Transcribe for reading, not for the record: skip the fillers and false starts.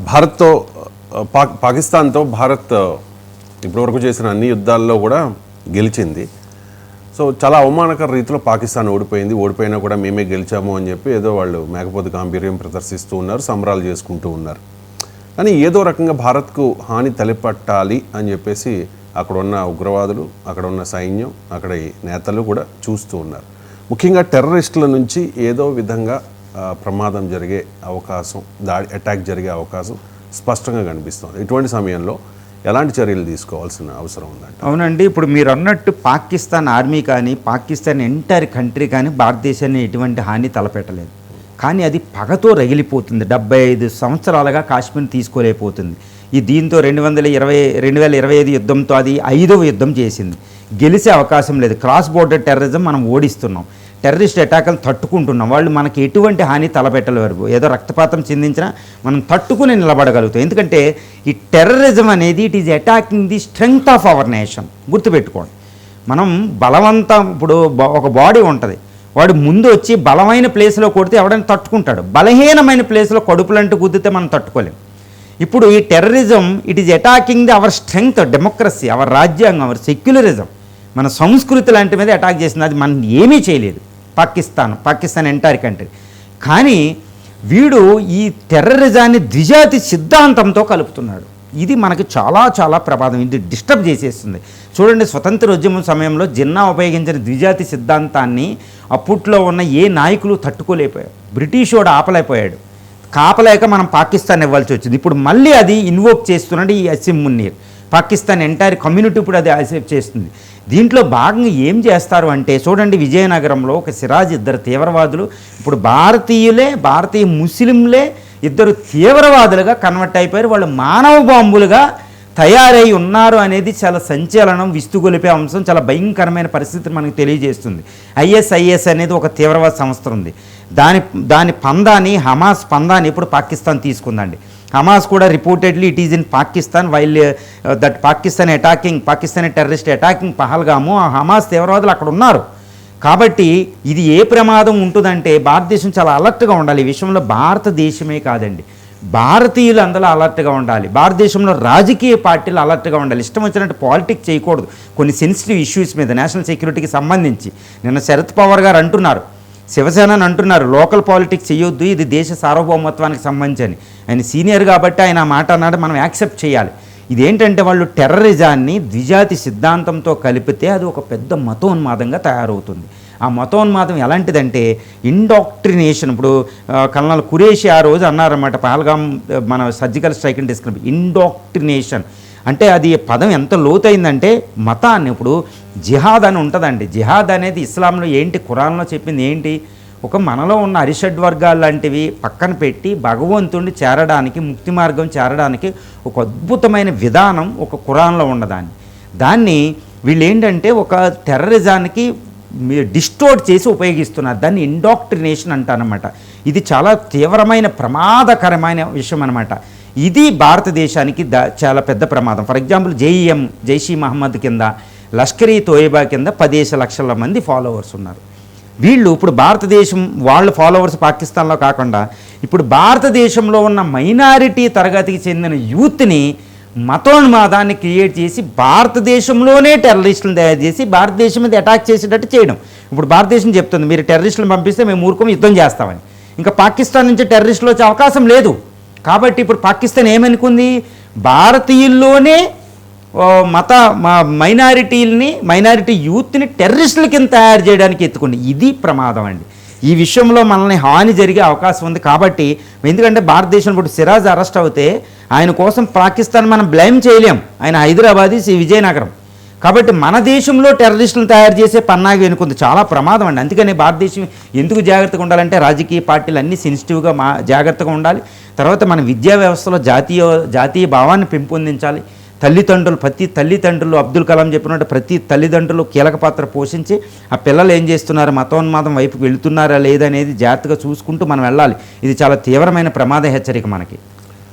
భారత్తో పాకిస్తాన్తో భారత్ ఇప్పటివరకు చేసిన అన్ని యుద్ధాల్లో కూడా గెలిచింది. సో చాలా అవమానకర రీతిలో పాకిస్తాన్ ఓడిపోయింది. ఓడిపోయినా కూడా మేమే గెలిచాము అని చెప్పి ఏదో వాళ్ళు మేకపోతు గాంభీర్యం ప్రదర్శిస్తూ ఉన్నారు, సంబరాలు చేసుకుంటూ ఉన్నారు. కానీ ఏదో రకంగా భారత్కు హాని తలెపట్టాలి అని చెప్పేసి అక్కడ ఉన్న ఉగ్రవాదులు, అక్కడ ఉన్న సైన్యం, అక్కడ నేతలు కూడా చూస్తూ ఉన్నారు. ముఖ్యంగా టెర్రరిస్టుల నుంచి ఏదో విధంగా ప్రమాదం జరిగే అవకాశం, అటాక్ జరిగే అవకాశం స్పష్టంగా కనిపిస్తుంది. ఇటువంటి సమయంలో ఎలాంటి చర్యలు తీసుకోవాల్సిన అవసరం ఉందండి? అవునండి, ఇప్పుడు మీరు అన్నట్టు పాకిస్తాన్ ఆర్మీ కానీ పాకిస్తాన్ ఎంటైర్ కంట్రీ కానీ భారతదేశాన్ని ఎటువంటి హాని తలపెట్టలేదు. కానీ అది పగతో రగిలిపోతుంది. 75 సంవత్సరాలుగా కాశ్మీర్ తీసుకోలేకపోతుంది. దీంతో 2025 యుద్ధంతో అది 5వ యుద్ధం చేసింది. గెలిచే అవకాశం లేదు. క్రాస్ బోర్డర్ టెర్రరిజం మనం ఓడిస్తున్నాం, టెర్రరిస్ట్ అటాకులు తట్టుకుంటున్నాం. వాళ్ళు మనకి ఎటువంటి హాని తలపెట్టలేరు. ఏదో రక్తపాతం చెందించినా మనం తట్టుకుని నిలబడగలుగుతాం. ఎందుకంటే ఈ టెర్రరిజం అనేది it is attacking the strength of our nation. గుర్తుపెట్టుకోండి, మనం బలవంతం, ఇప్పుడు ఒక బాడీ ఉంటుంది, వాడు ముందు వచ్చి బలమైన ప్లేస్లో కొడితే ఎవడైనా తట్టుకుంటాడు, బలహీనమైన ప్లేస్లో కడుపులంటూ గుద్దితే మనం తట్టుకోలేం. ఇప్పుడు ఈ terrorism it is attacking the our strength, democracy, our రాజ్యాంగం, అవర్ సెక్యులరిజం, మన సంస్కృతి లాంటి మీద అటాక్ చేసింది. అది మనం ఏమీ చేయలేదు పాకిస్తాన్ ఎంటైర్ కంట్రీ. కానీ వీడు ఈ టెర్రరిజాన్ని ద్విజాతి సిద్ధాంతంతో కలుపుతున్నాడు. ఇది మనకి చాలా చాలా ప్రమాదం. ఇది డిస్టర్బ్ చేసేస్తుంది. చూడండి, స్వతంత్రోద్యమం సమయంలో జిన్నా ఉపయోగించిన ద్విజాతి సిద్ధాంతాన్ని అప్పట్లో ఉన్న ఏ నాయకులు తట్టుకోలేకపోయారు. బ్రిటిష్ వాడు ఆపలేకపోయాడు. కాపలేక మనం పాకిస్తాన్ ఇవ్వాల్సి వచ్చింది. ఇప్పుడు మళ్ళీ అది ఇన్వోక్ చేస్తున్నాడు ఈ అసీం మున్నీర్. పాకిస్తాన్ ఎంటైర్ కమ్యూనిటీ ఇప్పుడు అది యాక్సెప్ట్ చేస్తుంది. దీంట్లో భాగంగా ఏం చేస్తారు అంటే, చూడండి, విజయనగరంలో ఒక సిరాజ్, 2 తీవ్రవాదులు, ఇప్పుడు భారతీయ ముస్లింలే 2 తీవ్రవాదులుగా కన్వర్ట్ అయిపోయారు. వాళ్ళు మానవ బాంబులుగా తయారై ఉన్నారు అనేది చాలా సంచలనం, విస్తుగొలిపే అంశం, చాలా భయంకరమైన పరిస్థితిని మనకు తెలియజేస్తుంది. ISIS అనేది ఒక తీవ్రవాద సంస్థ ఉంది. దాని పందాన్ని, హమాస్ పందాన్ని ఇప్పుడు పాకిస్తాన్ తీసుకుందండి. హమాస్ కూడా reportedly it is in Pakistan while that Pakistan terrorist attacking Pahalgam. ఆ హమాస్ తీవ్రవాదులు అక్కడ ఉన్నారు. కాబట్టి ఇది ఏ ప్రమాదం ఉంటుందంటే భారతదేశం చాలా అలర్ట్గా ఉండాలి. ఈ విషయంలో భారతదేశమే కాదండి, భారతీయులు అందులో అలర్ట్గా ఉండాలి. భారతదేశంలో రాజకీయ పార్టీలు అలర్ట్గా ఉండాలి. ఇష్టం వచ్చినట్టు పాలిటిక్స్ చేయకూడదు. కొన్ని సెన్సిటివ్ ఇష్యూస్ మీద, నేషనల్ సెక్యూరిటీకి సంబంధించి నిన్న శరద్ పవార్ గారు అంటున్నారు, శివసేనని అంటున్నారు, లోకల్ పాలిటిక్స్ చేయొద్దు, ఇది దేశ సార్వభౌమత్వానికి సంబంధించి అని. ఆయన సీనియర్ కాబట్టి ఆయన మాట అన్నాడు, మనం యాక్సెప్ట్ చేయాలి. ఇదేంటంటే వాళ్ళు టెర్రరిజాన్ని ద్విజాతి సిద్ధాంతంతో కలిపితే అది ఒక పెద్ద మతోన్మాదంగా తయారవుతుంది. ఆ మతోన్మాదం ఎలాంటిదంటే ఇండాక్ట్రినేషన్. ఇప్పుడు కల్నల్ ఖురేషి ఆ రోజు అన్నారన్నమాట, పహల్గాం మన సర్జికల్ స్ట్రైక్ని డిస్క్రైబ్, ఇండాక్ట్రినేషన్ అంటే అది పదం ఎంత లోతైందంటే మతాన్ని. ఇప్పుడు జిహాద్ అని ఉంటుందండి. జిహాద్ అనేది ఇస్లాంలో ఏంటి, ఖురాన్లో చెప్పింది ఏంటి, ఒక మనలో ఉన్న అరిషడ్ వర్గాలు లాంటివి పక్కన పెట్టి భగవంతుడిని చేరడానికి, ముక్తి మార్గం చేరడానికి ఒక అద్భుతమైన విధానం ఒక ఖురాన్లో దాన్ని వీళ్ళు ఏంటంటే ఒక టెర్రరిజానికి డిస్టోర్ట్ చేసి ఉపయోగిస్తున్నారు. దాన్ని ఇండాక్ట్రినేషన్ అంటారనమాట. ఇది చాలా తీవ్రమైన ప్రమాదకరమైన విషయం అనమాట. ఇది భారతదేశానికి చాలా పెద్ద ప్రమాదం. ఫర్ ఎగ్జాంపుల్ జైషీ మహమ్మద్ కింద, లష్కరీ తోయిబా కింద 15 లక్షల మంది ఫాలోవర్స్ ఉన్నారు. వీళ్ళు ఇప్పుడు భారతదేశం, వాళ్ళ ఫాలోవర్స్ పాకిస్తాన్లో కాకుండా ఇప్పుడు భారతదేశంలో ఉన్న మైనారిటీ తరగతికి చెందిన యూత్ని మతోన్మాదాన్ని క్రియేట్ చేసి భారతదేశంలోనే టెర్రరిస్టులను తయారు చేసి భారతదేశం మీద అటాక్ చేసేటట్టు చేయడం. ఇప్పుడు భారతదేశం చెప్తుంది, మీరు టెర్రరిస్టులను పంపిస్తే మేము ఊరుకోం, యుద్ధం చేస్తామని. ఇంకా పాకిస్తాన్ నుంచి టెర్రరిస్టులు వచ్చే అవకాశం లేదు. కాబట్టి ఇప్పుడు పాకిస్తాన్ ఏమనుకుంది, భారతీయుల్లోనే మైనారిటీ యూత్ని టెర్రరిస్టుల కింద తయారు చేయడానికి ఎత్తుకుంది. ఇది ప్రమాదం అండి. ఈ విషయంలో మనల్ని హాని జరిగే అవకాశం ఉంది. కాబట్టి ఎందుకంటే భారతదేశం ఇప్పుడు సిరాజ్ అరెస్ట్ అవుతే ఆయన కోసం పాకిస్తాన్ మనం బ్లేమ్ చేయలేం. ఆయన హైదరాబాద్, విజయనగరం. కాబట్టి మన దేశంలో టెర్రరిస్టులను తయారు చేసే పన్నాగి వెనుకుంది. చాలా ప్రమాదం అండి. అందుకని భారతదేశం ఎందుకు జాగ్రత్తగా ఉండాలంటే రాజకీయ పార్టీలు అన్నీ సెన్సిటివ్గా జాగ్రత్తగా ఉండాలి. తర్వాత మన విద్యా వ్యవస్థలో జాతీయ భావాన్ని పెంపొందించాలి. ప్రతి తల్లిదండ్రులు అబ్దుల్ కలాం చెప్పినట్టు ప్రతి తల్లిదండ్రులు కీలక పాత్ర పోషించి ఆ పిల్లలు ఏం చేస్తున్నారు, మతోన్మాదం వైపుకి వెళుతున్నారా లేదనేది జాగ్రత్తగా చూసుకుంటూ మనం వెళ్ళాలి. ఇది చాలా తీవ్రమైన ప్రమాద హెచ్చరిక మనకి.